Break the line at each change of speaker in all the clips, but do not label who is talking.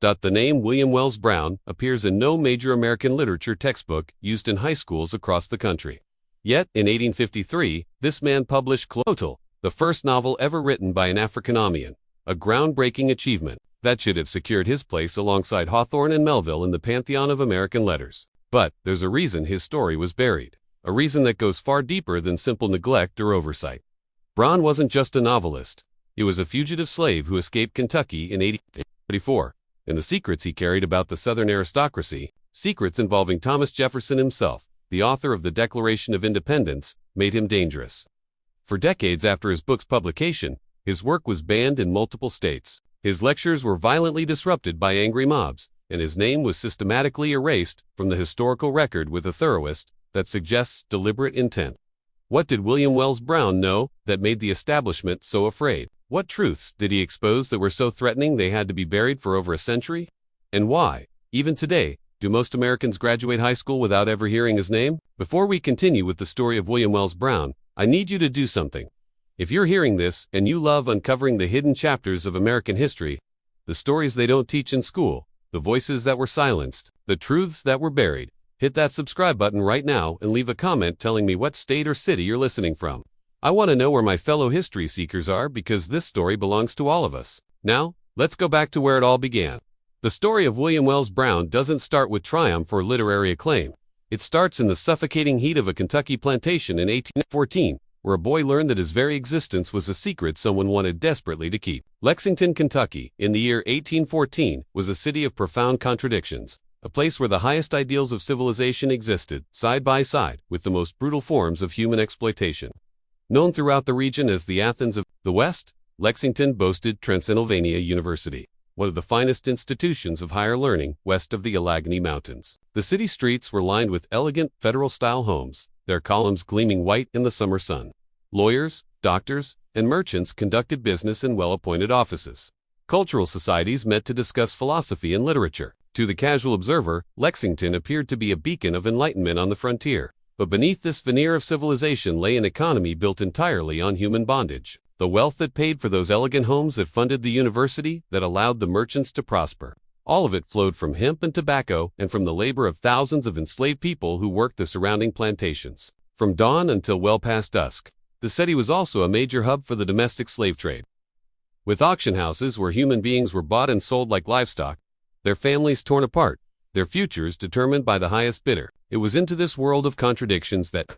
The name William Wells Brown appears in no major American literature textbook used in high schools across the country. Yet, in 1853, this man published Clotel, the first novel ever written by an African-American, a groundbreaking achievement that should have secured his place alongside Hawthorne and Melville in the pantheon of American letters. But there's a reason his story was buried, a reason that goes far deeper than simple neglect or oversight. Brown wasn't just a novelist. He was a fugitive slave who escaped Kentucky in 1834. And the secrets he carried about the Southern aristocracy, secrets involving Thomas Jefferson himself, the author of the Declaration of Independence, made him dangerous. For decades after his book's publication, his work was banned in multiple states. His lectures were violently disrupted by angry mobs, and his name was systematically erased from the historical record with a thoroughness that suggests deliberate intent. What did William Wells Brown know that made the establishment so afraid? What truths did he expose that were so threatening they had to be buried for over a century? And why, even today, do most Americans graduate high school without ever hearing his name? Before we continue with the story of William Wells Brown, I need you to do something. If you're hearing this and you love uncovering the hidden chapters of American history, the stories they don't teach in school, the voices that were silenced, the truths that were buried, hit that subscribe button right now and leave a comment telling me what state or city you're listening from. I want to know where my fellow history seekers are because this story belongs to all of us. Now, let's go back to where it all began. The story of William Wells Brown doesn't start with triumph or literary acclaim. It starts in the suffocating heat of a Kentucky plantation in 1814, where a boy learned that his very existence was a secret someone wanted desperately to keep. Lexington, Kentucky, in the year 1814, was a city of profound contradictions, a place where the highest ideals of civilization existed, side by side, with the most brutal forms of human exploitation. Known throughout the region as the Athens of the West, Lexington boasted Transylvania University, one of the finest institutions of higher learning west of the Allegheny Mountains. The city streets were lined with elegant, federal-style homes, their columns gleaming white in the summer sun. Lawyers, doctors, and merchants conducted business in well-appointed offices. Cultural societies met to discuss philosophy and literature. To the casual observer, Lexington appeared to be a beacon of enlightenment on the frontier. But beneath this veneer of civilization lay an economy built entirely on human bondage. The wealth that paid for those elegant homes that funded the university that allowed the merchants to prosper. All of it flowed from hemp and tobacco and from the labor of thousands of enslaved people who worked the surrounding plantations. From dawn until well past dusk, the city was also a major hub for the domestic slave trade. With auction houses where human beings were bought and sold like livestock, their families torn apart, their futures determined by the highest bidder. It was into this world of contradictions that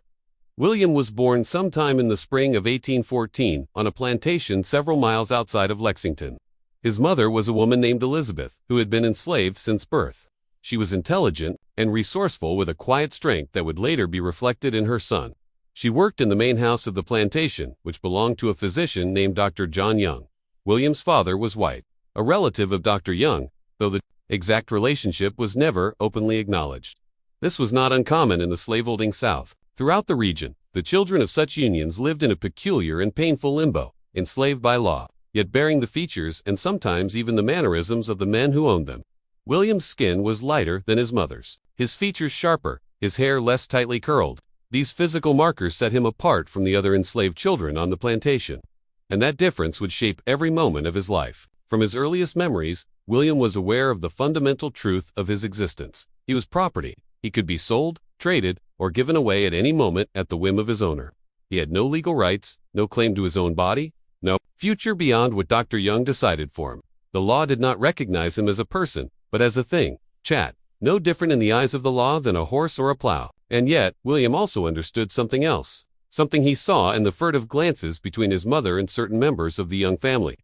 William was born sometime in the spring of 1814 on a plantation several miles outside of Lexington. His mother was a woman named Elizabeth, who had been enslaved since birth. She was intelligent and resourceful with a quiet strength that would later be reflected in her son. She worked in the main house of the plantation, which belonged to a physician named Dr. John Young. William's father was white, a relative of Dr. Young, though the exact relationship was never openly acknowledged. This was not uncommon in the slaveholding South. Throughout the region, the children of such unions lived in a peculiar and painful limbo, enslaved by law, yet bearing the features and sometimes even the mannerisms of the men who owned them. William's skin was lighter than his mother's, his features sharper, his hair less tightly curled. These physical markers set him apart from the other enslaved children on the plantation. And that difference would shape every moment of his life. From his earliest memories, William was aware of the fundamental truth of his existence. He was property. He could be sold, traded, or given away at any moment at the whim of his owner. He had no legal rights, no claim to his own body, no future beyond what Dr. Young decided for him. The law did not recognize him as a person, but as a thing, chat, no different in the eyes of the law than a horse or a plow. And yet, William also understood something else, something he saw in the furtive glances between his mother and certain members of the Young family.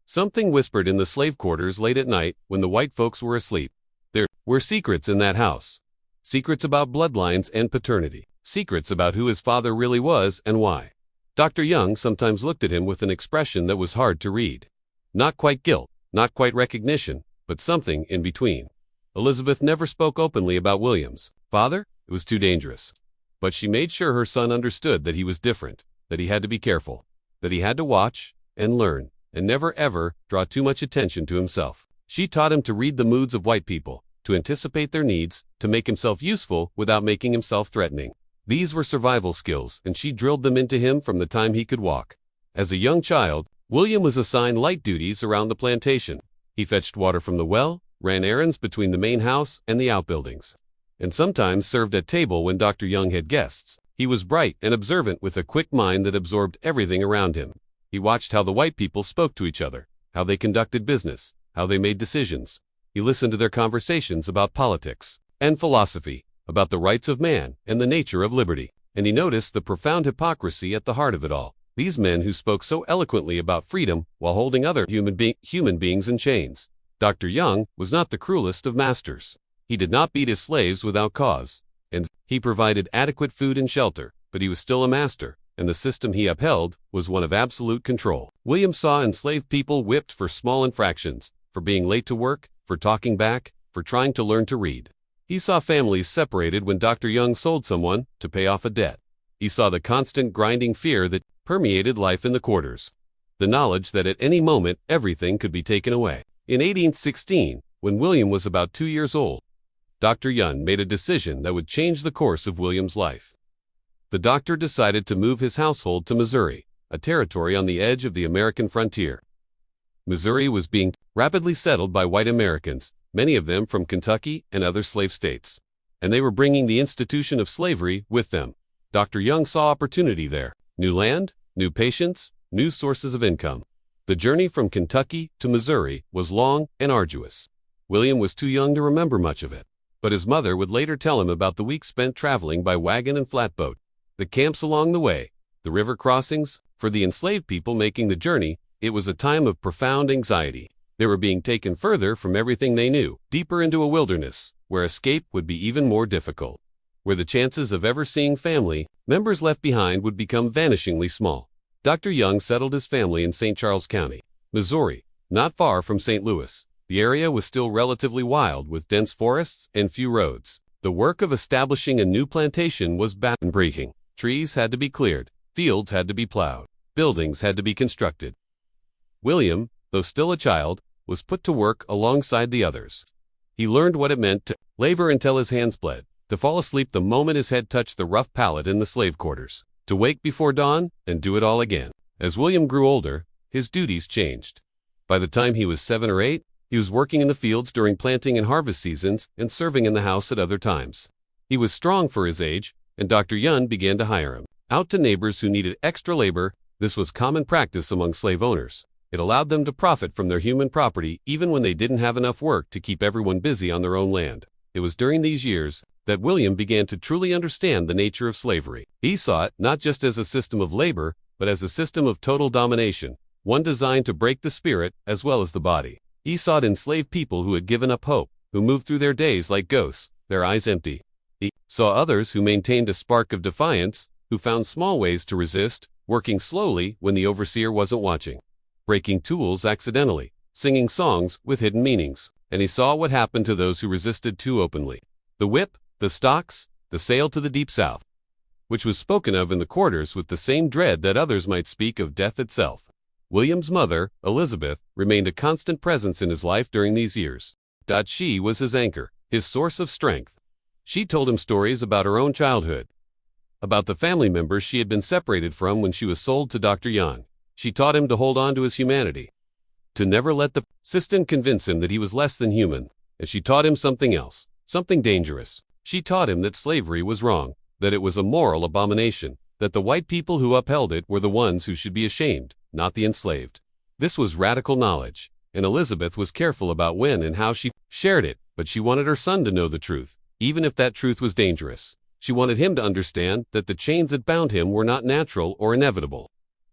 Something whispered in the slave quarters late at night when the white folks were asleep. There were secrets in that house. Secrets about bloodlines and paternity. Secrets about who his father really was and why. Dr. Young sometimes looked at him with an expression that was hard to read. Not quite guilt, not quite recognition, but something in between. Elizabeth never spoke openly about William's father. It was too dangerous. But she made sure her son understood that he was different, that he had to be careful, that he had to watch and learn, and never ever draw too much attention to himself. She taught him to read the moods of white people, to anticipate their needs, to make himself useful without making himself threatening. These were survival skills, and she drilled them into him from the time he could walk. As a young child, William was assigned light duties around the plantation. He fetched water from the well, ran errands between the main house and the outbuildings, and sometimes served at table when Dr. Young had guests. He was bright and observant with a quick mind that absorbed everything around him. He watched how the white people spoke to each other, how they conducted business, how they made decisions. He listened to their conversations about politics and philosophy, about the rights of man and the nature of liberty, and he noticed the profound hypocrisy at the heart of it all. These men who spoke so eloquently about freedom while holding other human beings in chains. Dr. Young was not the cruelest of masters. He did not beat his slaves without cause, and he provided adequate food and shelter, but he was still a master, and the system he upheld was one of absolute control. William saw enslaved people whipped for small infractions, for being late to work, for talking back, for trying to learn to read. He saw families separated when Dr. Young sold someone to pay off a debt. He saw the constant grinding fear that permeated life in the quarters, the knowledge that at any moment everything could be taken away. In 1816, when William was about 2 years old, Dr. Young made a decision that would change the course of William's life. The doctor decided to move his household to Missouri, a territory on the edge of the American frontier. Missouri was being rapidly settled by white Americans, many of them from Kentucky and other slave states, and they were bringing the institution of slavery with them. Dr. Young saw opportunity there. New land, new patients, new sources of income. The journey from Kentucky to Missouri was long and arduous. William was too young to remember much of it, but his mother would later tell him about the weeks spent traveling by wagon and flatboat, the camps along the way, the river crossings. For the enslaved people making the journey, it was a time of profound anxiety. They were being taken further from everything they knew, deeper into a wilderness, where escape would be even more difficult, where the chances of ever seeing family members left behind would become vanishingly small. Dr. Young settled his family in St. Charles County, Missouri, not far from St. Louis. The area was still relatively wild with dense forests and few roads. The work of establishing a new plantation was backbreaking. Trees had to be cleared, fields had to be plowed, buildings had to be constructed. William, though still a child, was put to work alongside the others. He learned what it meant to labor until his hands bled, to fall asleep the moment his head touched the rough pallet in the slave quarters, to wake before dawn and do it all again. As William grew older, his duties changed. By the time he was 7 or 8, he was working in the fields during planting and harvest seasons and serving in the house at other times. He was strong for his age, and Dr. Young began to hire him out to neighbors who needed extra labor. This was common practice among slave owners. It allowed them to profit from their human property even when they didn't have enough work to keep everyone busy on their own land. It was during these years that William began to truly understand the nature of slavery. He saw it not just as a system of labor, but as a system of total domination, one designed to break the spirit as well as the body. He sought enslaved people who had given up hope, who moved through their days like ghosts, their eyes empty. He saw others who maintained a spark of defiance, who found small ways to resist, working slowly when the overseer wasn't watching, breaking tools accidentally, singing songs with hidden meanings. And he saw what happened to those who resisted too openly. The whip, the stocks, the sail to the deep south, which was spoken of in the quarters with the same dread that others might speak of death itself. William's mother, Elizabeth, remained a constant presence in his life during these years. She was his anchor, his source of strength. She told him stories about her own childhood, about the family members she had been separated from when she was sold to Dr. Young. She taught him to hold on to his humanity, to never let the system convince him that he was less than human. And she taught him something else, something dangerous. She taught him that slavery was wrong, that it was a moral abomination, that the white people who upheld it were the ones who should be ashamed, not the enslaved. This was radical knowledge, and Elizabeth was careful about when and how she shared it, but she wanted her son to know the truth, even if that truth was dangerous. She wanted him to understand that the chains that bound him were not natural or inevitable,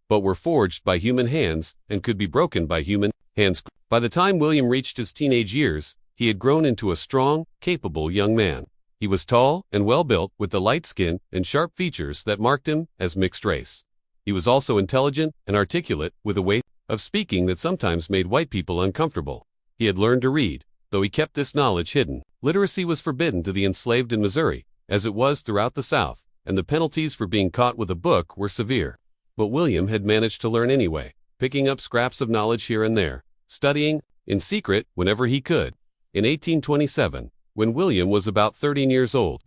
but were forged by human hands and could be broken by human hands. By the time William reached his teenage years, he had grown into a strong, capable young man. He was tall and well-built, with the light skin and sharp features that marked him as mixed race. He was also intelligent and articulate, with a way of speaking that sometimes made white people uncomfortable. He had learned to read, though he kept this knowledge hidden. Literacy was forbidden to the enslaved in Missouri, as it was throughout the South, and the penalties for being caught with a book were severe. But William had managed to learn anyway, picking up scraps of knowledge here and there, studying in secret whenever he could. In 1827, when William was about 13 years old,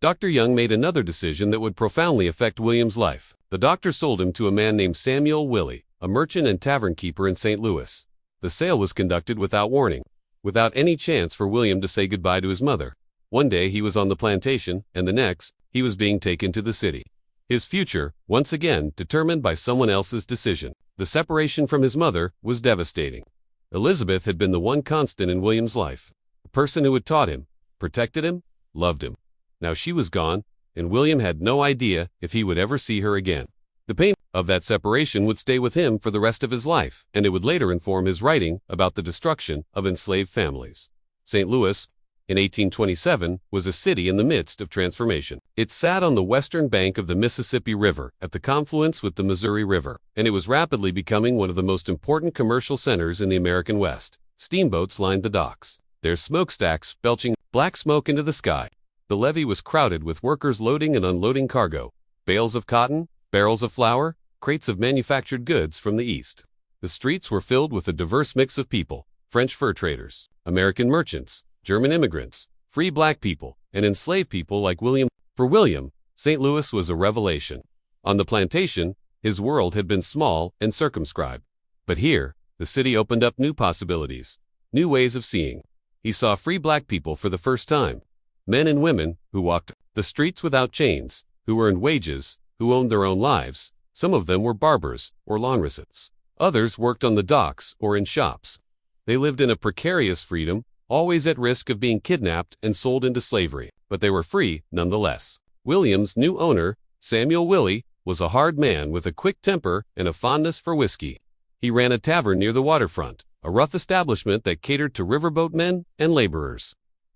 Dr. Young made another decision that would profoundly affect William's life. The doctor sold him to a man named Samuel Willie, a merchant and tavern keeper in St. Louis. The sale was conducted without warning, without any chance for William to say goodbye to his mother. One day he was on the plantation, and the next, he was being taken to the city. His future, once again, determined by someone else's decision. The separation from his mother was devastating. Elizabeth had been the one constant in William's life, the person who had taught him, protected him, loved him. Now she was gone, and William had no idea if he would ever see her again. The pain of that separation would stay with him for the rest of his life, and it would later inform his writing about the destruction of enslaved families. St. Louis, in 1827, was a city in the midst of transformation. It sat on the western bank of the Mississippi River at the confluence with the Missouri River, and it was rapidly becoming one of the most important commercial centers in the American West. Steamboats lined the docks, their smokestacks belching black smoke into the sky. The levee was crowded with workers loading and unloading cargo, bales of cotton, barrels of flour, crates of manufactured goods from the east. The streets were filled with a diverse mix of people: French fur traders, American merchants, German immigrants, free black people, and enslaved people like William. For William, St. Louis was a revelation. On the plantation, his world had been small and circumscribed. But here, the city opened up new possibilities, new ways of seeing. He saw free black people for the first time. Men and women who walked the streets without chains, who earned wages, who owned their own lives. Some of them were barbers or laundresses. Others worked on the docks or in shops. They lived in a precarious freedom, always at risk of being kidnapped and sold into slavery, but they were free nonetheless. William's new owner, Samuel Willie, was a hard man with a quick temper and a fondness for whiskey. He ran a tavern near the waterfront, a rough establishment that catered to riverboat men and laborers.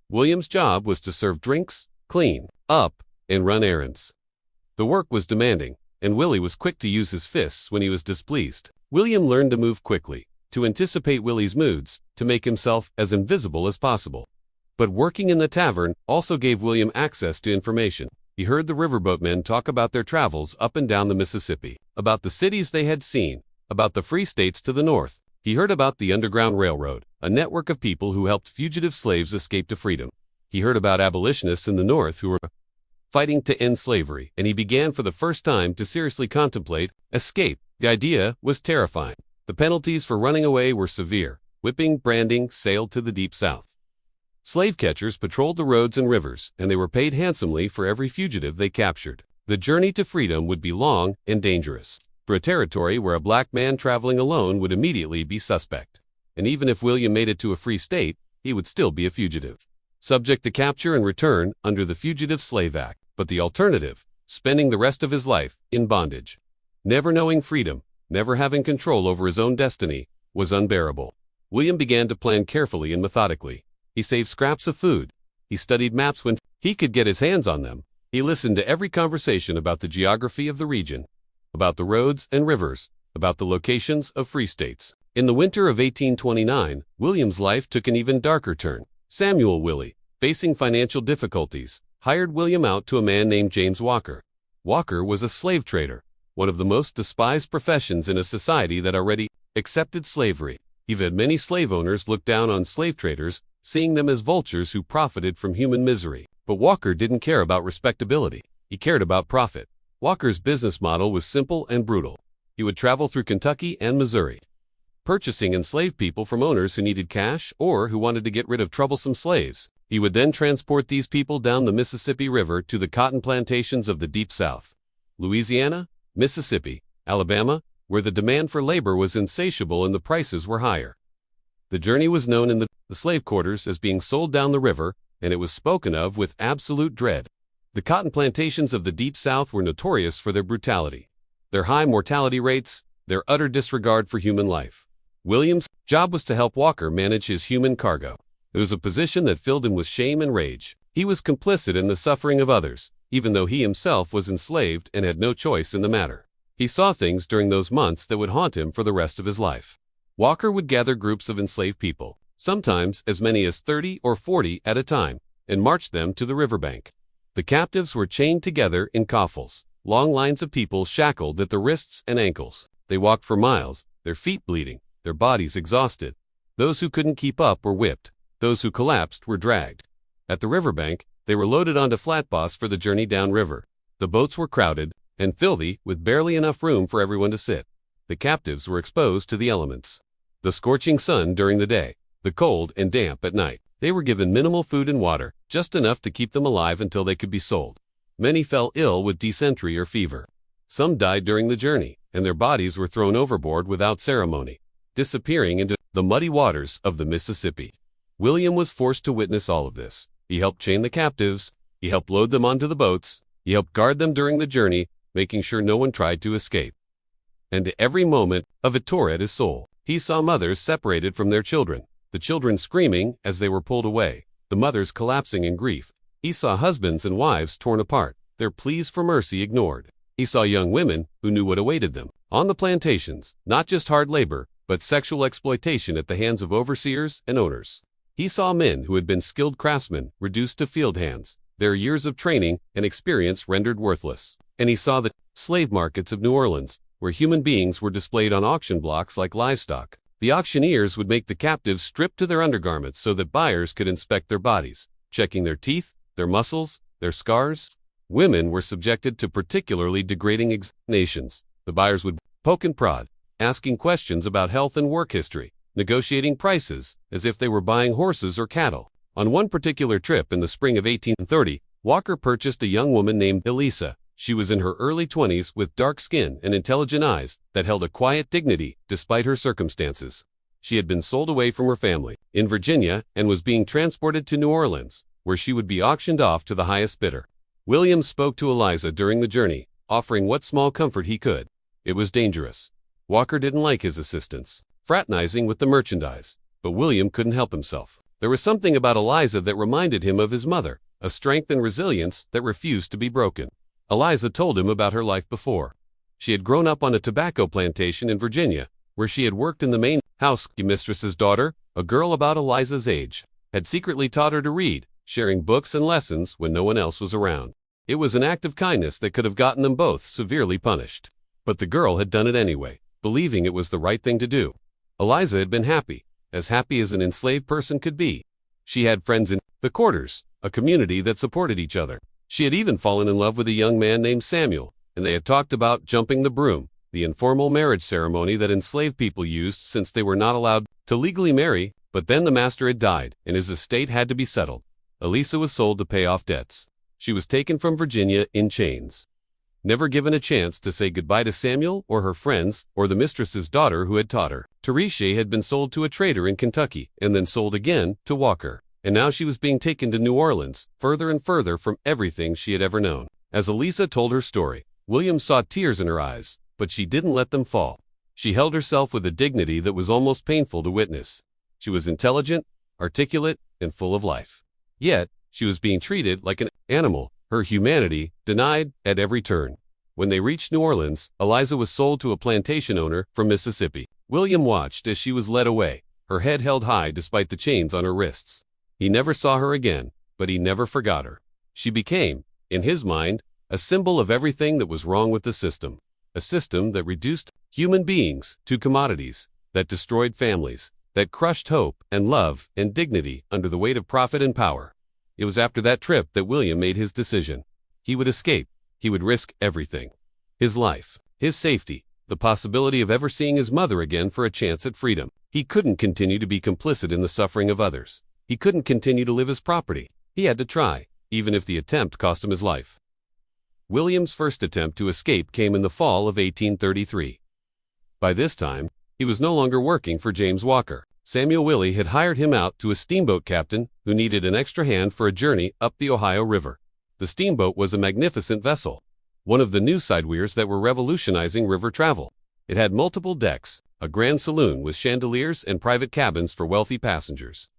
William's job was to serve drinks, clean up, and run errands. The work was demanding, and Willie was quick to use his fists when he was displeased. William learned to move quickly, to anticipate Willie's moods, to make himself as invisible as possible. But working in the tavern also gave William access to information. He heard the riverboat men talk about their travels up and down the Mississippi, about the cities they had seen, about the free states to the north. He heard about the Underground Railroad, a network of people who helped fugitive slaves escape to freedom. He heard about abolitionists in the North who were fighting to end slavery, and he began for the first time to seriously contemplate escape. The idea was terrifying. The penalties for running away were severe: whipping, branding, sale to the deep South. Slave catchers patrolled the roads and rivers, and they were paid handsomely for every fugitive they captured. The journey to freedom would be long and dangerous, for a territory where a black man traveling alone would immediately be suspect. And even if William made it to a free state, he would still be a fugitive, subject to capture and return under the Fugitive Slave Act. But the alternative, spending the rest of his life in bondage, never knowing freedom, never having control over his own destiny, was unbearable. William began to plan carefully and methodically. He saved scraps of food. He studied maps when he could get his hands on them. He listened to every conversation about the geography of the region, about the roads and rivers, about the locations of free states. In the winter of 1829, William's life took an even darker turn. Samuel Willie, facing financial difficulties, hired William out to a man named James Walker. Walker was a slave trader, one of the most despised professions in a society that already accepted slavery. Even many slave owners looked down on slave traders, seeing them as vultures who profited from human misery. But Walker didn't care about respectability. He cared about profit. Walker's business model was simple and brutal. He would travel through Kentucky and Missouri, purchasing enslaved people from owners who needed cash or who wanted to get rid of troublesome slaves. He would then transport these people down the Mississippi River to the cotton plantations of the Deep South, Louisiana, Mississippi, Alabama, where the demand for labor was insatiable and the prices were higher. The journey was known in the slave quarters as being sold down the river, and it was spoken of with absolute dread. The cotton plantations of the Deep South were notorious for their brutality, their high mortality rates, their utter disregard for human life. William's job was to help Walker manage his human cargo. It was a position that filled him with shame and rage. He was complicit in the suffering of others, even though he himself was enslaved and had no choice in the matter. He saw things during those months that would haunt him for the rest of his life. Walker would gather groups of enslaved people, sometimes as many as 30 or 40 at a time, and march them to the riverbank. The captives were chained together in coffles, long lines of people shackled at the wrists and ankles. They walked for miles, their feet bleeding, their bodies exhausted. Those who couldn't keep up were whipped. Those who collapsed were dragged. At the riverbank, they were loaded onto flatboats for the journey downriver. The boats were crowded and filthy, with barely enough room for everyone to sit. The captives were exposed to the elements. The scorching sun during the day, the cold and damp at night. They were given minimal food and water, just enough to keep them alive until they could be sold. Many fell ill with dysentery or fever. Some died during the journey, and their bodies were thrown overboard without ceremony, disappearing into the muddy waters of the Mississippi. William was forced to witness all of this. He helped chain the captives, he helped load them onto the boats, he helped guard them during the journey, making sure no one tried to escape. And every moment of it tore at his soul. He saw mothers separated from their children, the children screaming as they were pulled away, the mothers collapsing in grief. He saw husbands and wives torn apart, their pleas for mercy ignored. He saw young women who knew what awaited them on the plantations, not just hard labor, but sexual exploitation at the hands of overseers and owners. He saw men who had been skilled craftsmen reduced to field hands, their years of training and experience rendered worthless. And he saw the slave markets of New Orleans, where human beings were displayed on auction blocks like livestock. The auctioneers would make the captives strip to their undergarments so that buyers could inspect their bodies, checking their teeth, their muscles, their scars. Women were subjected to particularly degrading examinations. The buyers would poke and prod, asking questions about health and work history, negotiating prices as if they were buying horses or cattle. On one particular trip in the spring of 1830, Walker purchased a young woman named Elisa. She was in her early 20s with dark skin and intelligent eyes that held a quiet dignity despite her circumstances. She had been sold away from her family in Virginia and was being transported to New Orleans, where she would be auctioned off to the highest bidder. William spoke to Eliza during the journey, offering what small comfort he could. It was dangerous. Walker didn't like his assistants fraternizing with the merchandise, but William couldn't help himself. There was something about Eliza that reminded him of his mother, a strength and resilience that refused to be broken. Eliza told him about her life before. She had grown up on a tobacco plantation in Virginia, where she had worked in the main house. The mistress's daughter, a girl about Eliza's age, had secretly taught her to read, sharing books and lessons when no one else was around. It was an act of kindness that could have gotten them both severely punished. But the girl had done it anyway, believing it was the right thing to do. Eliza had been happy as an enslaved person could be. She had friends in the quarters, a community that supported each other. She had even fallen in love with a young man named Samuel, and they had talked about jumping the broom, the informal marriage ceremony that enslaved people used since they were not allowed to legally marry. But then the master had died, and his estate had to be settled. Elisa was sold to pay off debts. She was taken from Virginia in chains, never given a chance to say goodbye to Samuel or her friends or the mistress's daughter who had taught her. Teresa had been sold to a trader in Kentucky and then sold again to Walker. And now she was being taken to New Orleans, further and further from everything she had ever known. As Elisa told her story, William saw tears in her eyes, but she didn't let them fall. She held herself with a dignity that was almost painful to witness. She was intelligent, articulate, and full of life. Yet, she was being treated like an animal, her humanity denied at every turn. When they reached New Orleans, Eliza was sold to a plantation owner from Mississippi. William watched as she was led away, her head held high despite the chains on her wrists. He never saw her again, but he never forgot her. She became, in his mind, a symbol of everything that was wrong with the system. A system that reduced human beings to commodities, that destroyed families, that crushed hope and love and dignity under the weight of profit and power. It was after that trip that William made his decision. He would escape. He would risk everything. His life, his safety, the possibility of ever seeing his mother again for a chance at freedom. He couldn't continue to be complicit in the suffering of others. He couldn't continue to live as property. He had to try, even if the attempt cost him his life. William's first attempt to escape came in the fall of 1833. By this time, he was no longer working for James Walker. Samuel Willie had hired him out to a steamboat captain who needed an extra hand for a journey up the Ohio River. The steamboat was a magnificent vessel, one of the new sideweirs that were revolutionizing river travel. It had multiple decks, a grand saloon with chandeliers and private cabins for wealthy passengers.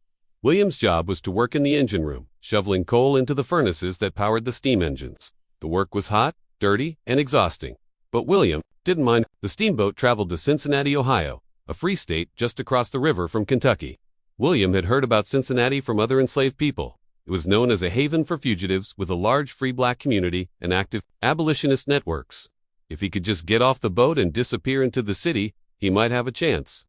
William's job was to work in the engine room, shoveling coal into the furnaces that powered the steam engines. The work was hot, dirty, and exhausting, but William didn't mind. The steamboat traveled to Cincinnati, Ohio, a free state just across the river from Kentucky. William had heard about Cincinnati from other enslaved people. It was known as a haven for fugitives with a large free black community and active abolitionist networks. If he could just get off the boat and disappear into the city, he might have a chance.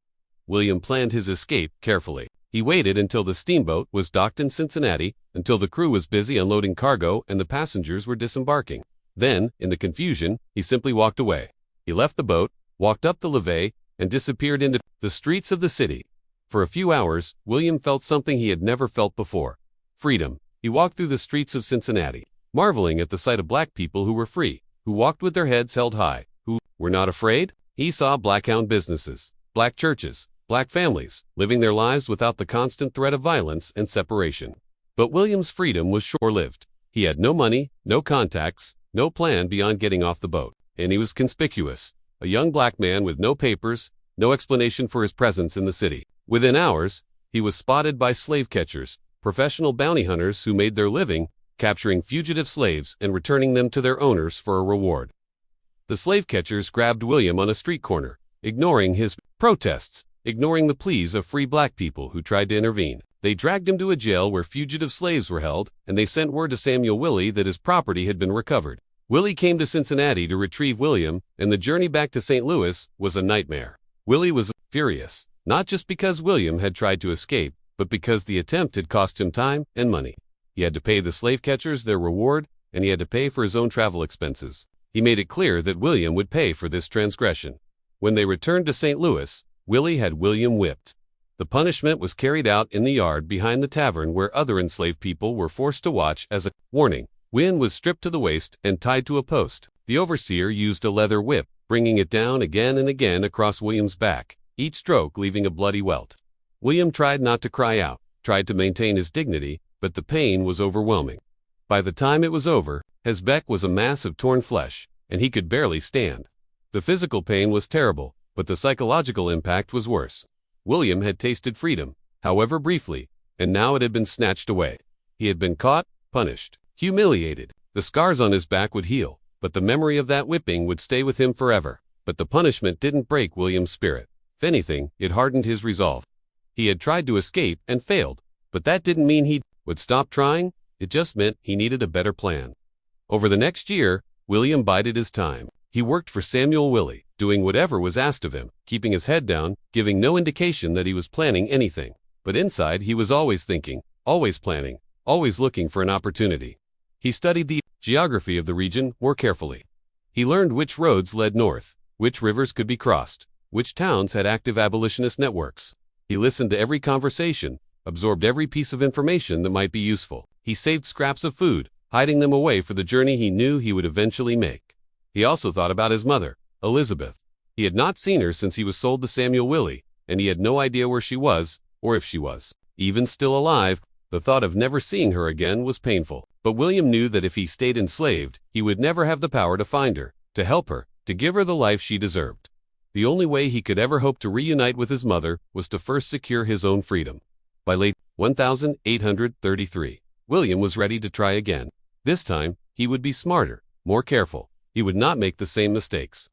William planned his escape carefully. He waited until the steamboat was docked in Cincinnati, until the crew was busy unloading cargo and the passengers were disembarking. Then, in the confusion, he simply walked away. He left the boat, walked up the levee, and disappeared into the streets of the city. For a few hours, William felt something he had never felt before: freedom. He walked through the streets of Cincinnati, marveling at the sight of black people who were free, who walked with their heads held high, who were not afraid. He saw black-owned businesses, black churches, black families, living their lives without the constant threat of violence and separation. But William's freedom was short-lived. He had no money, no contacts, no plan beyond getting off the boat, and he was conspicuous, a young black man with no papers, no explanation for his presence in the city. Within hours, he was spotted by slave catchers, professional bounty hunters who made their living capturing fugitive slaves and returning them to their owners for a reward. The slave catchers grabbed William on a street corner, ignoring his protests, ignoring the pleas of free black people who tried to intervene. They dragged him to a jail where fugitive slaves were held, and they sent word to Samuel Willie that his property had been recovered. Willie came to Cincinnati to retrieve William, and the journey back to St. Louis was a nightmare. Willie was furious, not just because William had tried to escape, but because the attempt had cost him time and money. He had to pay the slave catchers their reward, and he had to pay for his own travel expenses. He made it clear that William would pay for this transgression. When they returned to St. Louis, Willie had William whipped. The punishment was carried out in the yard behind the tavern where other enslaved people were forced to watch as a warning. Win was stripped to the waist and tied to a post. The overseer used a leather whip, bringing it down again and again across William's back, each stroke leaving a bloody welt. William tried not to cry out, tried to maintain his dignity, but the pain was overwhelming. By the time it was over, his back was a mass of torn flesh, and he could barely stand. The physical pain was terrible, but the psychological impact was worse. William had tasted freedom, however briefly, and now it had been snatched away. He had been caught, punished, humiliated. The scars on his back would heal, but the memory of that whipping would stay with him forever. But the punishment didn't break William's spirit. If anything, it hardened his resolve. He had tried to escape and failed, but that didn't mean he would stop trying. It just meant he needed a better plan. Over the next year, William bided his time. He worked for Samuel Willie, doing whatever was asked of him, keeping his head down, giving no indication that he was planning anything. But inside he was always thinking, always planning, always looking for an opportunity. He studied the geography of the region more carefully. He learned which roads led north, which rivers could be crossed, which towns had active abolitionist networks. He listened to every conversation, absorbed every piece of information that might be useful. He saved scraps of food, hiding them away for the journey he knew he would eventually make. He also thought about his mother, Elizabeth. He had not seen her since he was sold to Samuel Willie, and he had no idea where she was, or if she was even still alive. The thought of never seeing her again was painful. But William knew that if he stayed enslaved, he would never have the power to find her, to help her, to give her the life she deserved. The only way he could ever hope to reunite with his mother was to first secure his own freedom. By late 1833, William was ready to try again. This time, he would be smarter, more careful. He would not make the same mistakes.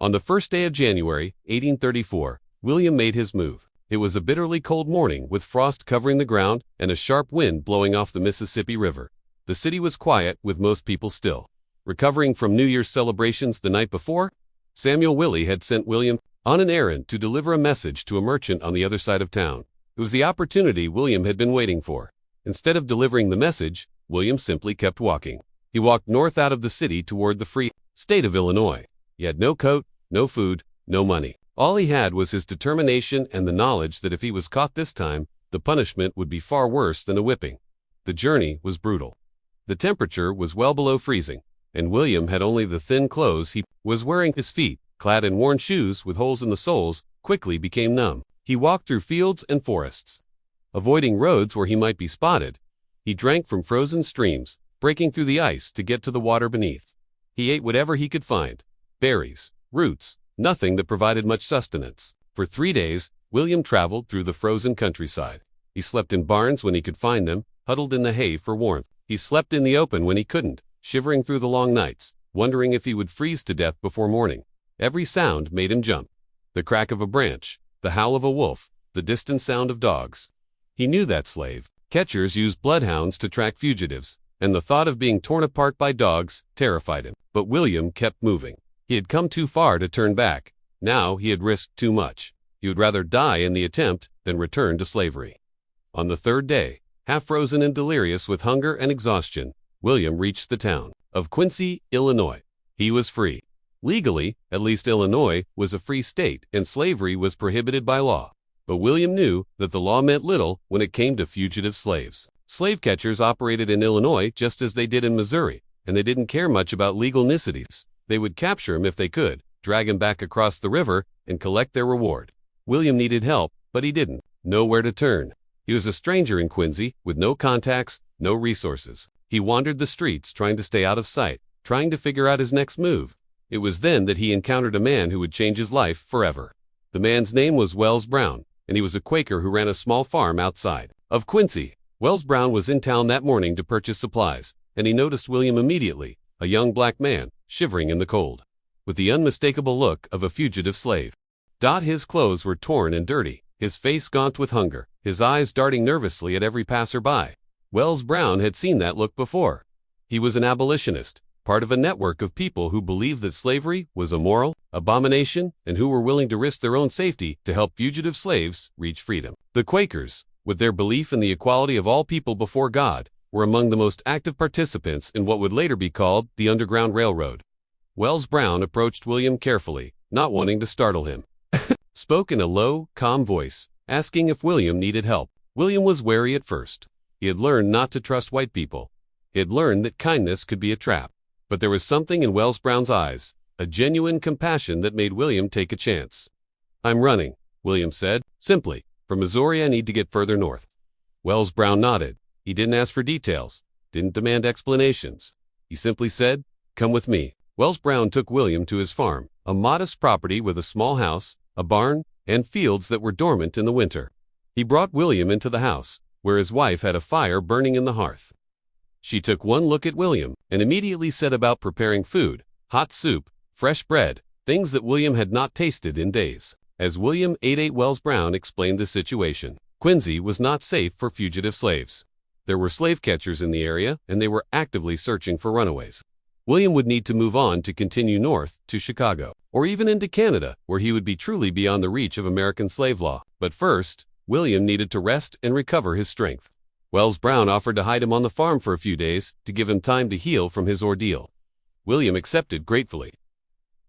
On the first day of January, 1834, William made his move. It was a bitterly cold morning with frost covering the ground and a sharp wind blowing off the Mississippi River. The city was quiet, with most people still recovering from New Year's celebrations the night before. Samuel Willie had sent William on an errand to deliver a message to a merchant on the other side of town. It was the opportunity William had been waiting for. Instead of delivering the message, William simply kept walking. He walked north out of the city toward the free state of Illinois. He had no coat, no food, no money. All he had was his determination and the knowledge that if he was caught this time, the punishment would be far worse than a whipping. The journey was brutal. The temperature was well below freezing, and William had only the thin clothes he was wearing. His feet, clad in worn shoes with holes in the soles, quickly became numb. He walked through fields and forests, avoiding roads where he might be spotted. He drank from frozen streams, breaking through the ice to get to the water beneath. He ate whatever he could find: berries, roots, nothing that provided much sustenance. For 3 days, William traveled through the frozen countryside. He slept in barns when he could find them, huddled in the hay for warmth. He slept in the open when he couldn't, shivering through the long nights, wondering if he would freeze to death before morning. Every sound made him jump: the crack of a branch, the howl of a wolf, the distant sound of dogs. He knew that slave catchers used bloodhounds to track fugitives, and the thought of being torn apart by dogs terrified him. But William kept moving. He had come too far to turn back. Now he had risked too much. He would rather die in the attempt than return to slavery. On the third day, half frozen and delirious with hunger and exhaustion, William reached the town of Quincy, Illinois. He was free. Legally, at least Illinois was a free state and slavery was prohibited by law. But William knew that the law meant little when it came to fugitive slaves. Slave catchers operated in Illinois just as they did in Missouri, and they didn't care much about legal niceties. They would capture him if they could, drag him back across the river, and collect their reward. William needed help, but he didn't know where to turn. He was a stranger in Quincy, with no contacts, no resources. He wandered the streets trying to stay out of sight, trying to figure out his next move. It was then that he encountered a man who would change his life forever. The man's name was Wells Brown, and he was a Quaker who ran a small farm outside of Quincy. Wells Brown was in town that morning to purchase supplies, and he noticed William immediately, a young black man, shivering in the cold, with the unmistakable look of a fugitive slave. His clothes were torn and dirty, his face gaunt with hunger, his eyes darting nervously at every passerby. Wells Brown had seen that look before. He was an abolitionist, part of a network of people who believed that slavery was a moral abomination and who were willing to risk their own safety to help fugitive slaves reach freedom. The Quakers, with their belief in the equality of all people before God, were among the most active participants in what would later be called the Underground Railroad. Wells Brown approached William carefully, not wanting to startle him. Spoke in a low, calm voice, asking if William needed help. William was wary at first. He had learned not to trust white people. He had learned that kindness could be a trap. But there was something in Wells Brown's eyes, a genuine compassion that made William take a chance. "I'm running," William said, simply. "From Missouri I need to get further north." Wells Brown nodded. He didn't ask for details, didn't demand explanations. He simply said, "Come with me." Wells Brown took William to his farm, a modest property with a small house, a barn, and fields that were dormant in the winter. He brought William into the house, where his wife had a fire burning in the hearth. She took one look at William and immediately set about preparing food, hot soup, fresh bread, things that William had not tasted in days. As William ate, Wells Brown explained the situation. Quincy was not safe for fugitive slaves. There were slave catchers in the area, and they were actively searching for runaways. William would need to move on to continue north to Chicago, or even into Canada, where he would be truly beyond the reach of American slave law. But first, William needed to rest and recover his strength. Wells Brown offered to hide him on the farm for a few days to give him time to heal from his ordeal. William accepted gratefully.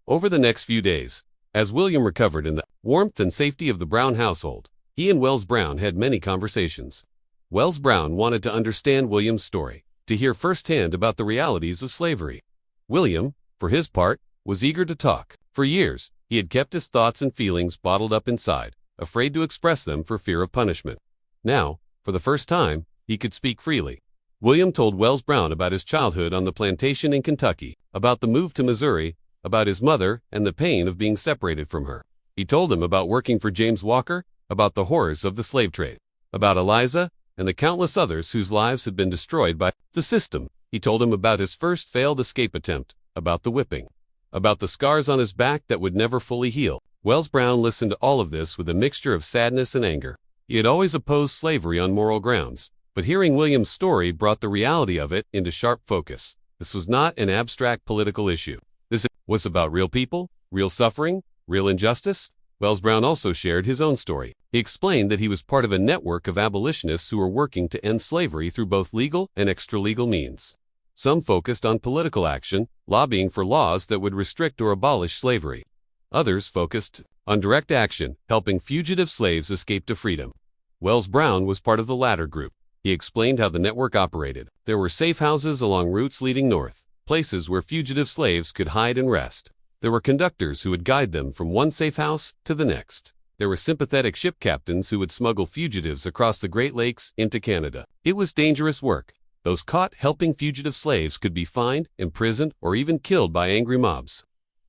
Over the next few days, as William recovered in the warmth and safety of the Brown household, he and Wells Brown had many conversations. Wells Brown wanted to understand William's story, to hear firsthand about the realities of slavery. William, for his part, was eager to talk. For years, he had kept his thoughts and feelings bottled up inside, afraid to express them for fear of punishment. Now, for the first time, he could speak freely. William told Wells Brown about his childhood on the plantation in Kentucky, about the move to Missouri, about his mother and the pain of being separated from her. He told him about working for James Walker, about the horrors of the slave trade, about Eliza, and the countless others whose lives had been destroyed by the system. He told him about his first failed escape attempt, about the whipping, about the scars on his back that would never fully heal. Wells Brown listened to all of this with a mixture of sadness and anger. He had always opposed slavery on moral grounds, but hearing William's story brought the reality of it into sharp focus. This was not an abstract political issue. This was about real people, real suffering, real injustice. Wells Brown also shared his own story. He explained that he was part of a network of abolitionists who were working to end slavery through both legal and extra-legal means. Some focused on political action, lobbying for laws that would restrict or abolish slavery. Others focused on direct action, helping fugitive slaves escape to freedom. Wells Brown was part of the latter group. He explained how the network operated. There were safe houses along routes leading north, places where fugitive slaves could hide and rest. There were conductors who would guide them from one safe house to the next. There were sympathetic ship captains who would smuggle fugitives across the Great Lakes into Canada. It was dangerous work. Those caught helping fugitive slaves could be fined, imprisoned, or even killed by angry mobs.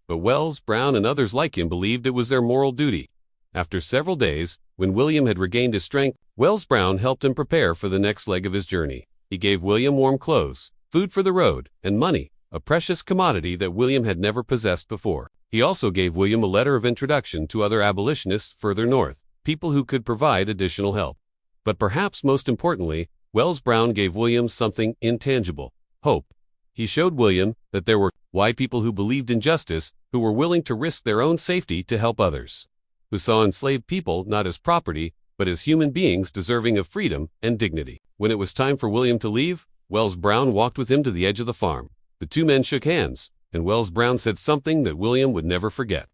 But Wells Brown and others like him believed it was their moral duty. After several days, when William had regained his strength, Wells Brown helped him prepare for the next leg of his journey. He gave William warm clothes, food for the road, and money, a precious commodity that William had never possessed before. He also gave William a letter of introduction to other abolitionists further north, people who could provide additional help. But perhaps most importantly, Wells Brown gave William something intangible: hope. He showed William that there were white people who believed in justice, who were willing to risk their own safety to help others, who saw enslaved people not as property, but as human beings deserving of freedom and dignity. When it was time for William to leave, Wells Brown walked with him to the edge of the farm. The two men shook hands, And Wells Brown said something that William would never forget.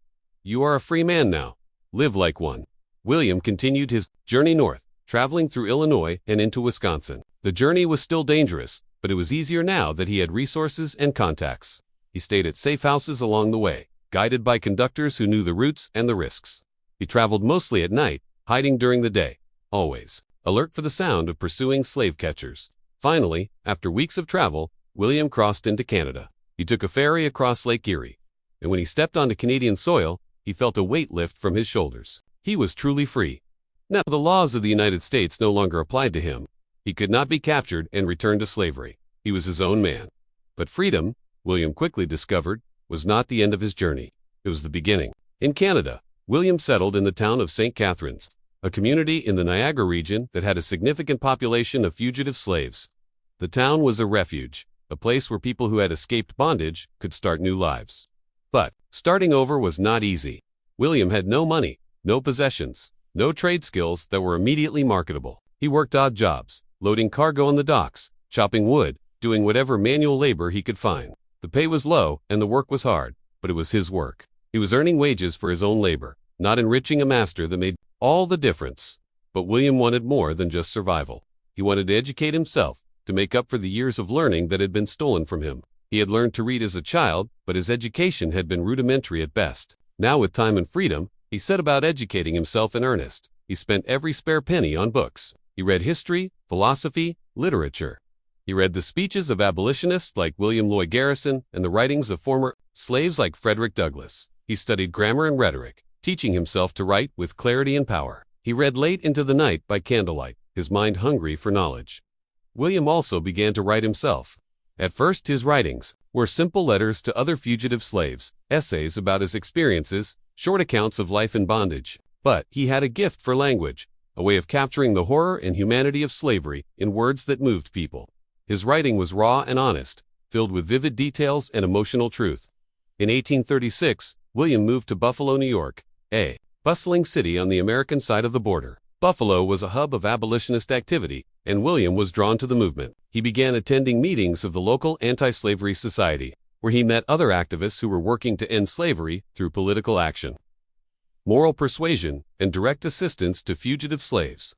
"You are a free man now. Live like one." William continued his journey north, traveling through Illinois and into Wisconsin. The journey was still dangerous, but it was easier now that he had resources and contacts. He stayed at safe houses along the way, guided by conductors who knew the routes and the risks. He traveled mostly at night, hiding during the day, always alert for the sound of pursuing slave catchers. Finally, after weeks of travel, William crossed into Canada. He took a ferry across Lake Erie, and when he stepped onto Canadian soil, he felt a weight lift from his shoulders. He was truly free. Now, the laws of the United States no longer applied to him. He could not be captured and returned to slavery. He was his own man. But freedom, William quickly discovered, was not the end of his journey. It was the beginning. In Canada, William settled in the town of St. Catharines, a community in the Niagara region that had a significant population of fugitive slaves. The town was a refuge, a place where people who had escaped bondage could start new lives. But starting over was not easy. William had no money, no possessions, no trade skills that were immediately marketable. He worked odd jobs, loading cargo on the docks, chopping wood, doing whatever manual labor he could find. The pay was low and the work was hard, but it was his work. He was earning wages for his own labor, not enriching a master that made all the difference. But William wanted more than just survival. He wanted to educate himself, to make up for the years of learning that had been stolen from him. He had learned to read as a child, but his education had been rudimentary at best. Now, with time and freedom, he set about educating himself in earnest. He spent every spare penny on books. He read history, philosophy, literature. He read the speeches of abolitionists like William Lloyd Garrison and the writings of former slaves like Frederick Douglass. He studied grammar and rhetoric, teaching himself to write with clarity and power. He read late into the night by candlelight, his mind hungry for knowledge. William also began to write himself. At first, his writings were simple letters to other fugitive slaves, essays about his experiences, short accounts of life in bondage. But he had a gift for language, a way of capturing the horror and humanity of slavery in words that moved people. His writing was raw and honest, filled with vivid details and emotional truth. In 1836, William moved to Buffalo, New York, a bustling city on the American side of the border. Buffalo was a hub of abolitionist activity, and William was drawn to the movement. He began attending meetings of the local anti-slavery society, where he met other activists who were working to end slavery through political action, moral persuasion, and direct assistance to fugitive slaves.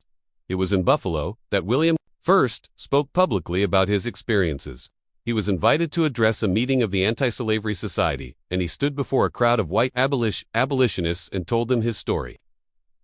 It was in Buffalo that William first spoke publicly about his experiences. He was invited to address a meeting of the Anti-Slavery Society, and he stood before a crowd of white abolitionists and told them his story.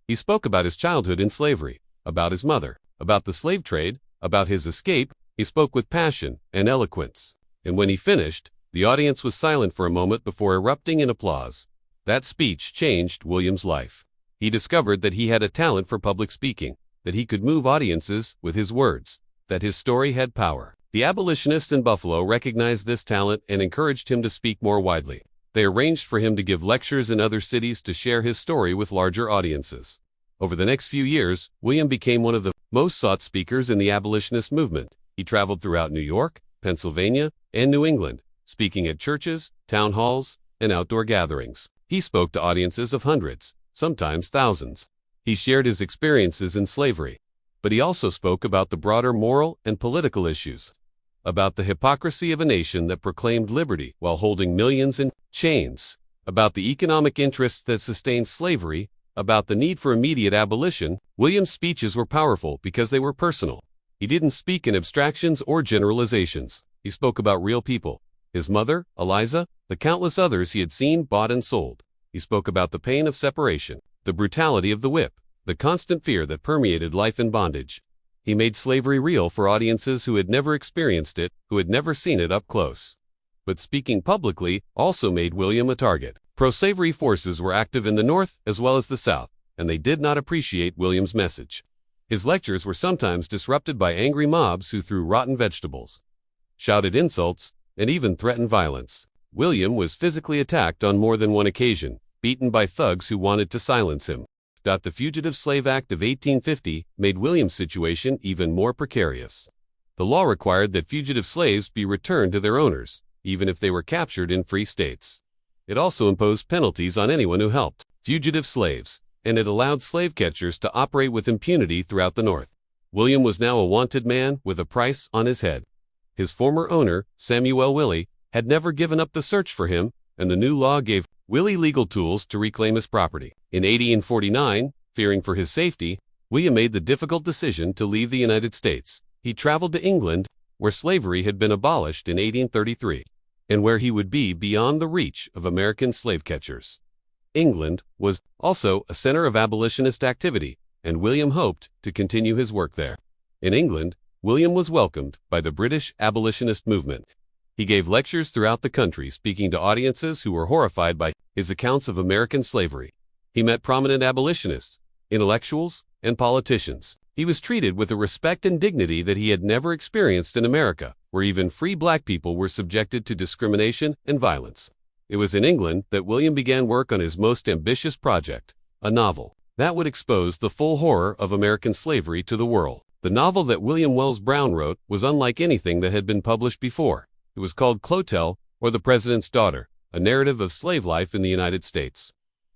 He spoke about his childhood in slavery, about his mother, about the slave trade, about his escape. He spoke with passion and eloquence. And when he finished, the audience was silent for a moment before erupting in applause. That speech changed William's life. He discovered that he had a talent for public speaking, that he could move audiences with his words, that his story had power. The abolitionists in Buffalo recognized this talent and encouraged him to speak more widely. They arranged for him to give lectures in other cities to share his story with larger audiences. Over the next few years, William became one of the most sought speakers in the abolitionist movement. He traveled throughout New York, Pennsylvania, and New England, speaking at churches, town halls, and outdoor gatherings. He spoke to audiences of hundreds, sometimes thousands. He shared his experiences in slavery, but he also spoke about the broader moral and political issues, about the hypocrisy of a nation that proclaimed liberty while holding millions in chains, about the economic interests that sustained slavery, about the need for immediate abolition. William's speeches were powerful because they were personal. He didn't speak in abstractions or generalizations. He spoke about real people, his mother, Eliza, the countless others he had seen, bought, and sold. He spoke about the pain of separation, the brutality of the whip, the constant fear that permeated life in bondage. He made slavery real for audiences who had never experienced it, who had never seen it up close. But speaking publicly also made William a target. Pro-slavery forces were active in the North as well as the South, and they did not appreciate William's message. His lectures were sometimes disrupted by angry mobs who threw rotten vegetables, shouted insults, and even threatened violence. William was physically attacked on more than one occasion, beaten by thugs who wanted to silence him. The Fugitive Slave Act of 1850 made William's situation even more precarious. The law required that fugitive slaves be returned to their owners, even if they were captured in free states. It also imposed penalties on anyone who helped fugitive slaves, and it allowed slave catchers to operate with impunity throughout the North. William was now a wanted man with a price on his head. His former owner, Samuel Willie, had never given up the search for him, and the new law gave Willie legal tools to reclaim his property. In 1849, fearing for his safety, William made the difficult decision to leave the United States. He traveled to England, where slavery had been abolished in 1833, and where he would be beyond the reach of American slave catchers. England was also a center of abolitionist activity, and William hoped to continue his work there. In England, William was welcomed by the British abolitionist movement. He gave lectures throughout the country, speaking to audiences who were horrified by his accounts of American slavery. He met prominent abolitionists, intellectuals, and politicians. He was treated with a respect and dignity that he had never experienced in America, where even free black people were subjected to discrimination and violence. It was in England that William began work on his most ambitious project, a novel that would expose the full horror of American slavery to the world. The novel that William Wells Brown wrote was unlike anything that had been published before. It was called Clotel, or The President's Daughter, a narrative of slave life in the United States.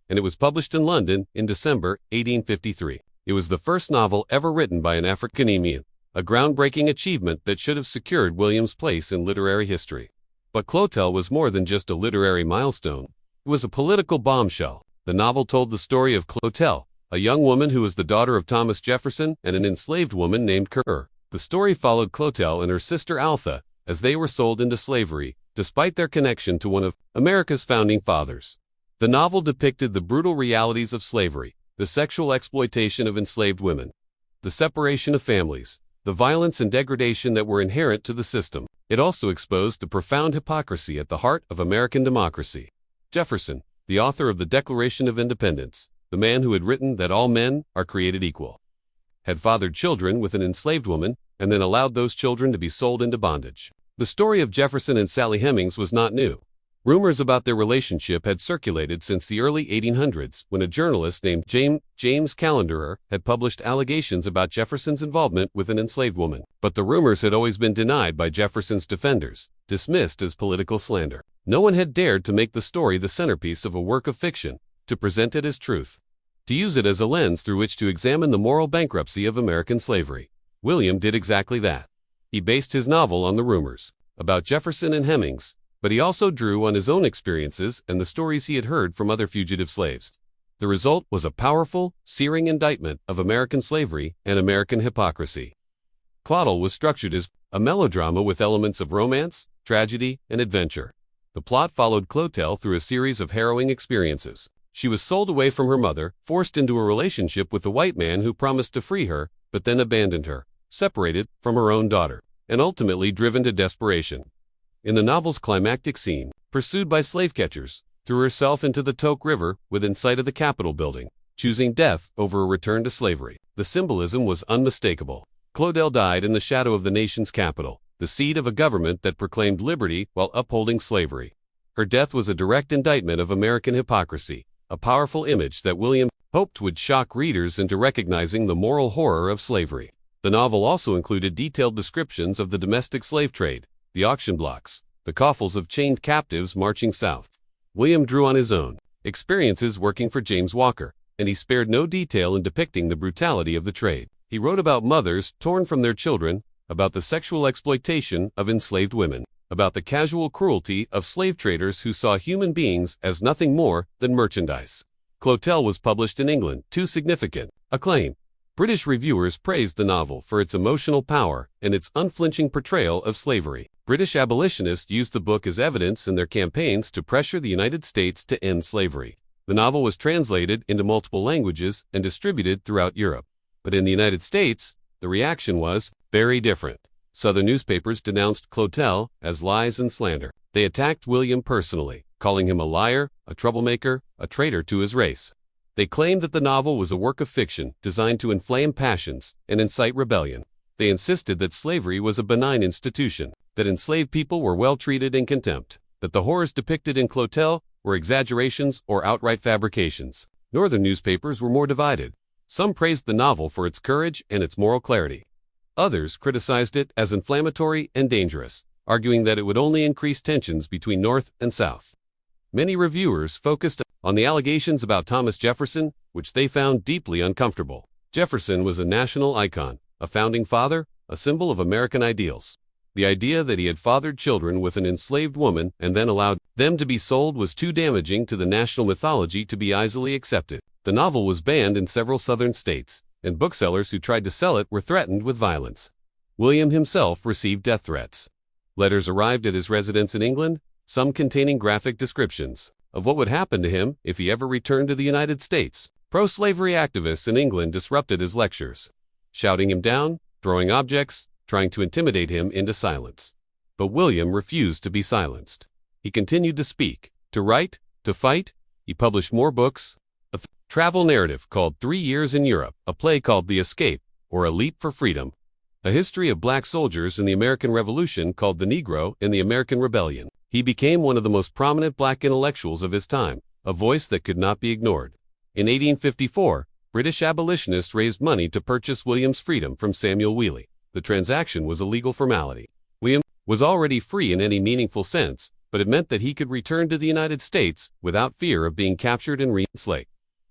And it was published in London in December 1853. It was the first novel ever written by an African-American, a groundbreaking achievement that should have secured William's place in literary history. But Clotel was more than just a literary milestone. It was a political bombshell. The novel told the story of Clotel, a young woman who was the daughter of Thomas Jefferson and an enslaved woman named Kerr. The story followed Clotel and her sister Altha as they were sold into slavery, despite their connection to one of America's founding fathers. The novel depicted the brutal realities of slavery, the sexual exploitation of enslaved women, the separation of families, the violence and degradation that were inherent to the system. It also exposed the profound hypocrisy at the heart of American democracy. Jefferson, the author of the Declaration of Independence, the man who had written that all men are created equal, had fathered children with an enslaved woman and then allowed those children to be sold into bondage. The story of Jefferson and Sally Hemings was not new. Rumors about their relationship had circulated since the early 1800s when a journalist named James Calenderer had published allegations about Jefferson's involvement with an enslaved woman. But the rumors had always been denied by Jefferson's defenders, dismissed as political slander. No one had dared to make the story the centerpiece of a work of fiction, to present it as truth, to use it as a lens through which to examine the moral bankruptcy of American slavery. William did exactly that. He based his novel on the rumors about Jefferson and Hemings, but he also drew on his own experiences and the stories he had heard from other fugitive slaves. The result was a powerful, searing indictment of American slavery and American hypocrisy. Clotel was structured as a melodrama with elements of romance, tragedy, and adventure. The plot followed Clotel through a series of harrowing experiences. She was sold away from her mother, forced into a relationship with a white man who promised to free her, but then abandoned her, separated from her own daughter, and ultimately driven to desperation. In the novel's climactic scene, pursued by slave catchers, threw herself into the Toke River within sight of the Capitol building, choosing death over a return to slavery. The symbolism was unmistakable. Clotel died in the shadow of the nation's capital, the seat of a government that proclaimed liberty while upholding slavery. Her death was a direct indictment of American hypocrisy, a powerful image that William hoped would shock readers into recognizing the moral horror of slavery. The novel also included detailed descriptions of the domestic slave trade, the auction blocks, the coffles of chained captives marching south. William drew on his own experiences working for James Walker, and he spared no detail in depicting the brutality of the trade. He wrote about mothers torn from their children, about the sexual exploitation of enslaved women, about the casual cruelty of slave traders who saw human beings as nothing more than merchandise. Clotel was published in England to significant acclaim. British reviewers praised the novel for its emotional power and its unflinching portrayal of slavery. British abolitionists used the book as evidence in their campaigns to pressure the United States to end slavery. The novel was translated into multiple languages and distributed throughout Europe. But in the United States, the reaction was very different. Southern newspapers denounced Clotel as lies and slander. They attacked William personally, calling him a liar, a troublemaker, a traitor to his race. They claimed that the novel was a work of fiction designed to inflame passions and incite rebellion. They insisted that slavery was a benign institution, that enslaved people were well treated in contempt, that the horrors depicted in Clotel were exaggerations or outright fabrications. Northern newspapers were more divided. Some praised the novel for its courage and its moral clarity. Others criticized it as inflammatory and dangerous, arguing that it would only increase tensions between North and South. Many reviewers focused on the allegations about Thomas Jefferson, which they found deeply uncomfortable. Jefferson was a national icon, a founding father, a symbol of American ideals. The idea that he had fathered children with an enslaved woman and then allowed them to be sold was too damaging to the national mythology to be easily accepted. The novel was banned in several southern states, and booksellers who tried to sell it were threatened with violence. William himself received death threats. Letters arrived at his residence in England, some containing graphic descriptions of what would happen to him if he ever returned to the United States. Pro-slavery activists in England disrupted his lectures, shouting him down, throwing objects, trying to intimidate him into silence. But William refused to be silenced. He continued to speak, to write, to fight. He published more books, a travel narrative called 3 Years in Europe, a play called The Escape, or A Leap for Freedom, a history of black soldiers in the American Revolution called The Negro in the American Rebellion. He became one of the most prominent black intellectuals of his time, a voice that could not be ignored. In 1854, British abolitionists raised money to purchase William's freedom from Samuel Wheely. The transaction was a legal formality. William was already free in any meaningful sense, but it meant that he could return to the United States without fear of being captured and re-enslaved.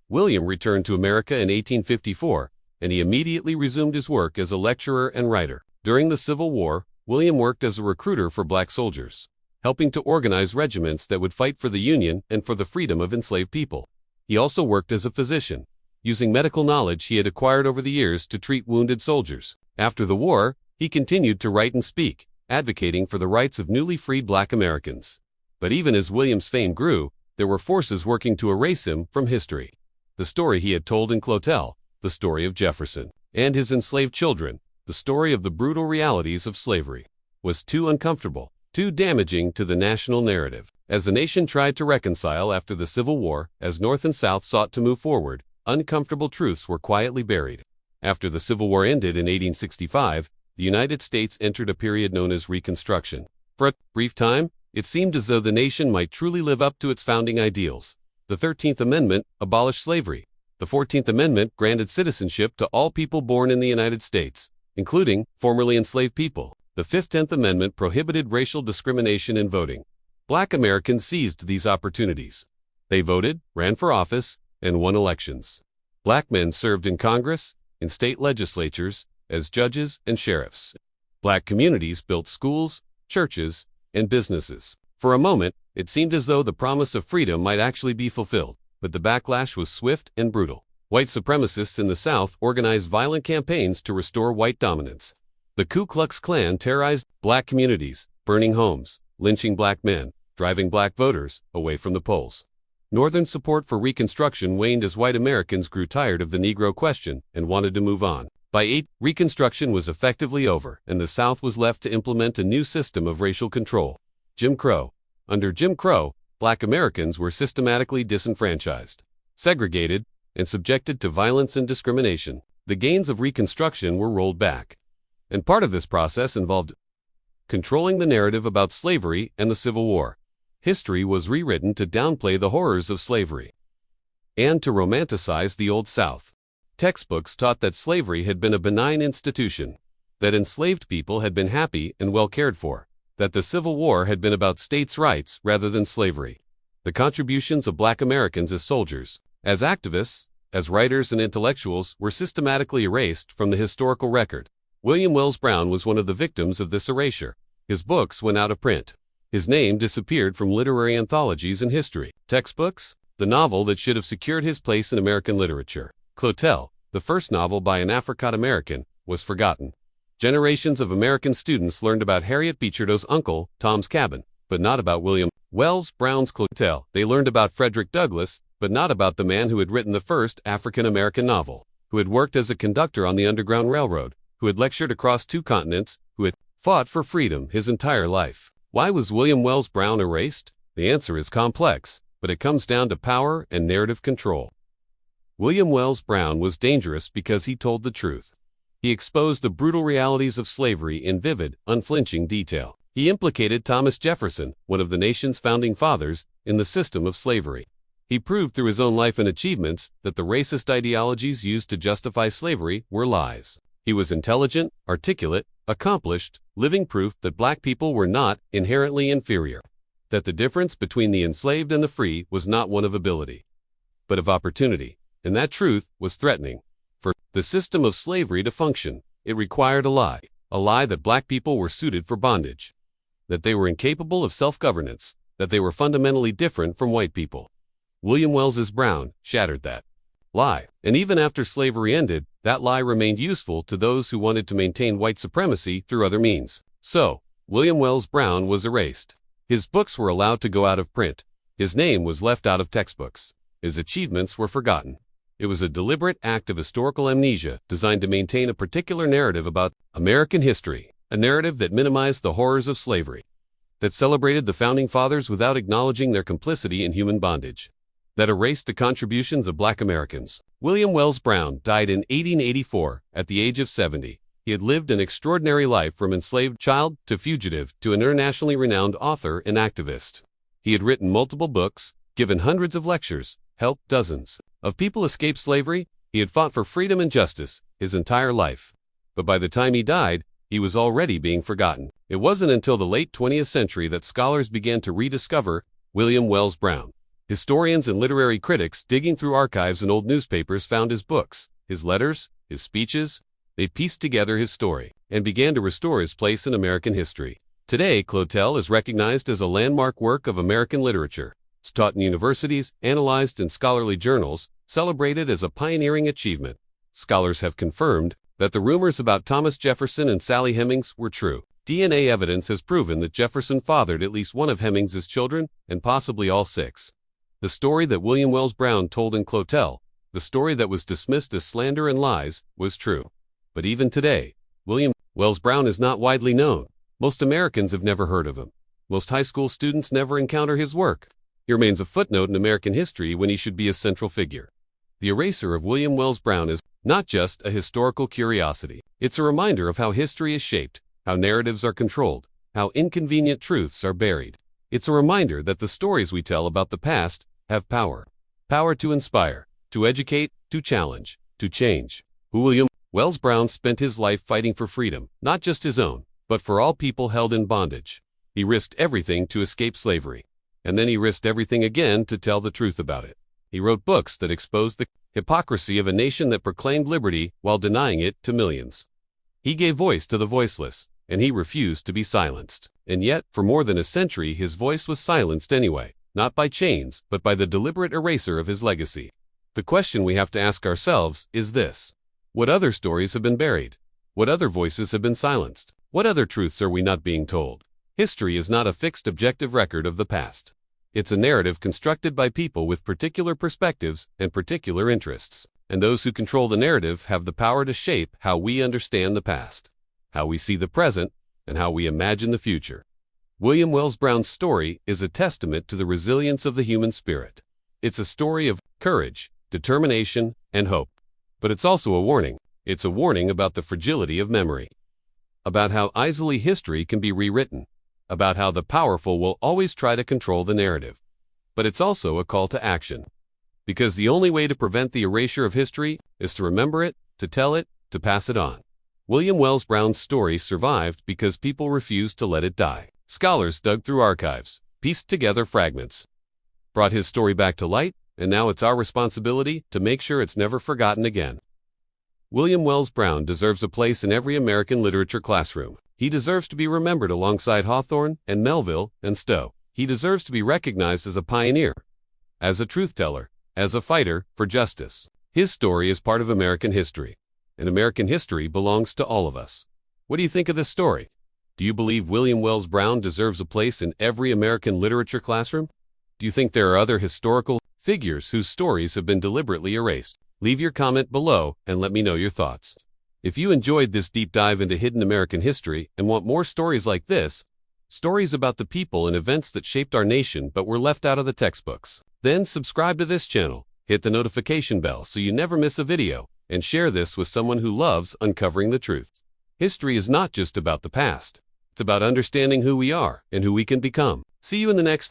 William returned to America in 1854, and he immediately resumed his work as a lecturer and writer. During the Civil War, William worked as a recruiter for black soldiers, helping to organize regiments that would fight for the Union and for the freedom of enslaved people. He also worked as a physician, using medical knowledge he had acquired over the years to treat wounded soldiers. After the war, he continued to write and speak, advocating for the rights of newly freed black Americans. But even as William's fame grew, there were forces working to erase him from history. The story he had told in Clotel, the story of Jefferson and his enslaved children, the story of the brutal realities of slavery, was too uncomfortable, too damaging to the national narrative. As the nation tried to reconcile after the Civil War, as North and South sought to move forward, uncomfortable truths were quietly buried. After the Civil War ended in 1865, the United States entered a period known as Reconstruction. For a brief time, it seemed as though the nation might truly live up to its founding ideals. The 13th Amendment abolished slavery. The 14th Amendment granted citizenship to all people born in the United States, including formerly enslaved people. The 15th Amendment prohibited racial discrimination in voting. Black Americans seized these opportunities. They voted, ran for office, and won elections. Black men served in Congress, in state legislatures, as judges and sheriffs. Black communities built schools, churches, and businesses. For a moment, it seemed as though the promise of freedom might actually be fulfilled, but the backlash was swift and brutal. White supremacists in the South organized violent campaigns to restore white dominance. The Ku Klux Klan terrorized black communities, burning homes, lynching black men, driving black voters away from the polls. Northern support for Reconstruction waned as white Americans grew tired of the Negro question and wanted to move on. By Reconstruction was effectively over, and the South was left to implement a new system of racial control. Jim Crow. Under Jim Crow, black Americans were systematically disenfranchised, segregated, and subjected to violence and discrimination. The gains of Reconstruction were rolled back, and part of this process involved controlling the narrative about slavery and the Civil War. History was rewritten to downplay the horrors of slavery and to romanticize the Old South. Textbooks taught that slavery had been a benign institution, that enslaved people had been happy and well cared for, that the Civil War had been about states' rights rather than slavery. The contributions of black Americans as soldiers, as activists, as writers and intellectuals were systematically erased from the historical record. William Wells Brown was one of the victims of this erasure. His books went out of print. His name disappeared from literary anthologies and history textbooks. The novel that should have secured his place in American literature, Clotel, the first novel by an African-American, was forgotten. Generations of American students learned about Harriet Beecher's uncle, Tom's Cabin, but not about William Wells Brown's Clotel. They learned about Frederick Douglass, but not about the man who had written the first African-American novel, who had worked as a conductor on the Underground Railroad, who had lectured across 2 continents, who had fought for freedom his entire life. Why was William Wells Brown erased? The answer is complex, but it comes down to power and narrative control. William Wells Brown was dangerous because he told the truth. He exposed the brutal realities of slavery in vivid, unflinching detail. He implicated Thomas Jefferson, one of the nation's founding fathers, in the system of slavery. He proved through his own life and achievements that the racist ideologies used to justify slavery were lies. He was intelligent, articulate, accomplished, living proof that black people were not inherently inferior, that the difference between the enslaved and the free was not one of ability, but of opportunity, and that truth was threatening. For the system of slavery to function, it required a lie. A lie that black people were suited for bondage, that they were incapable of self-governance, that they were fundamentally different from white people. William Wells Brown shattered that lie, and even after slavery ended, that lie remained useful to those who wanted to maintain white supremacy through other means. So, William Wells Brown was erased. His books were allowed to go out of print. His name was left out of textbooks. His achievements were forgotten. It was a deliberate act of historical amnesia designed to maintain a particular narrative about American history, a narrative that minimized the horrors of slavery, that celebrated the Founding Fathers without acknowledging their complicity in human bondage, that erased the contributions of black Americans. William Wells Brown died in 1884 at the age of 70. He had lived an extraordinary life from enslaved child to fugitive to an internationally renowned author and activist. He had written multiple books, given hundreds of lectures, helped dozens of people escape slavery. He had fought for freedom and justice his entire life. But by the time he died, he was already being forgotten. It wasn't until the late 20th century that scholars began to rediscover William Wells Brown. Historians and literary critics digging through archives and old newspapers found his books, his letters, his speeches. They pieced together his story and began to restore his place in American history. Today, Clotel is recognized as a landmark work of American literature. It's taught in universities, analyzed in scholarly journals, celebrated as a pioneering achievement. Scholars have confirmed that the rumors about Thomas Jefferson and Sally Hemings were true. DNA evidence has proven that Jefferson fathered at least one of Hemings's children, and possibly all six. The story that William Wells Brown told in Clotel, the story that was dismissed as slander and lies, was true. But even today, William Wells Brown is not widely known. Most Americans have never heard of him. Most high school students never encounter his work. He remains a footnote in American history when he should be a central figure. The erasure of William Wells Brown is not just a historical curiosity. It's a reminder of how history is shaped, how narratives are controlled, how inconvenient truths are buried. It's a reminder that the stories we tell about the past have power. Power to inspire, to educate, to challenge, to change. William Wells Brown spent his life fighting for freedom, not just his own, but for all people held in bondage. He risked everything to escape slavery. And then he risked everything again to tell the truth about it. He wrote books that exposed the hypocrisy of a nation that proclaimed liberty while denying it to millions. He gave voice to the voiceless, and he refused to be silenced. And yet, for more than a century, his voice was silenced anyway, not by chains, but by the deliberate eraser of his legacy. The question we have to ask ourselves is this: what other stories have been buried? What other voices have been silenced? What other truths are we not being told? History is not a fixed objective record of the past. It's a narrative constructed by people with particular perspectives and particular interests. And those who control the narrative have the power to shape how we understand the past, how we see the present, and how we imagine the future. William Wells Brown's story is a testament to the resilience of the human spirit. It's a story of courage, determination, and hope. But it's also a warning. It's a warning about the fragility of memory, about how easily history can be rewritten, about how the powerful will always try to control the narrative. But it's also a call to action. Because the only way to prevent the erasure of history is to remember it, to tell it, to pass it on. William Wells Brown's story survived because people refused to let it die. Scholars dug through archives, pieced together fragments, brought his story back to light, and now it's our responsibility to make sure it's never forgotten again. William Wells Brown deserves a place in every American literature classroom. He deserves to be remembered alongside Hawthorne and Melville and Stowe. He deserves to be recognized as a pioneer, as a truth-teller, as a fighter for justice. His story is part of American history, and American history belongs to all of us. What do you think of this story? Do you believe William Wells Brown deserves a place in every American literature classroom? Do you think there are other historical figures whose stories have been deliberately erased? Leave your comment below and let me know your thoughts. If you enjoyed this deep dive into hidden American history and want more stories like this, stories about the people and events that shaped our nation but were left out of the textbooks, then subscribe to this channel, hit the notification bell so you never miss a video, and share this with someone who loves uncovering the truth. History is not just about the past. It's about understanding who we are and who we can become. See you in the next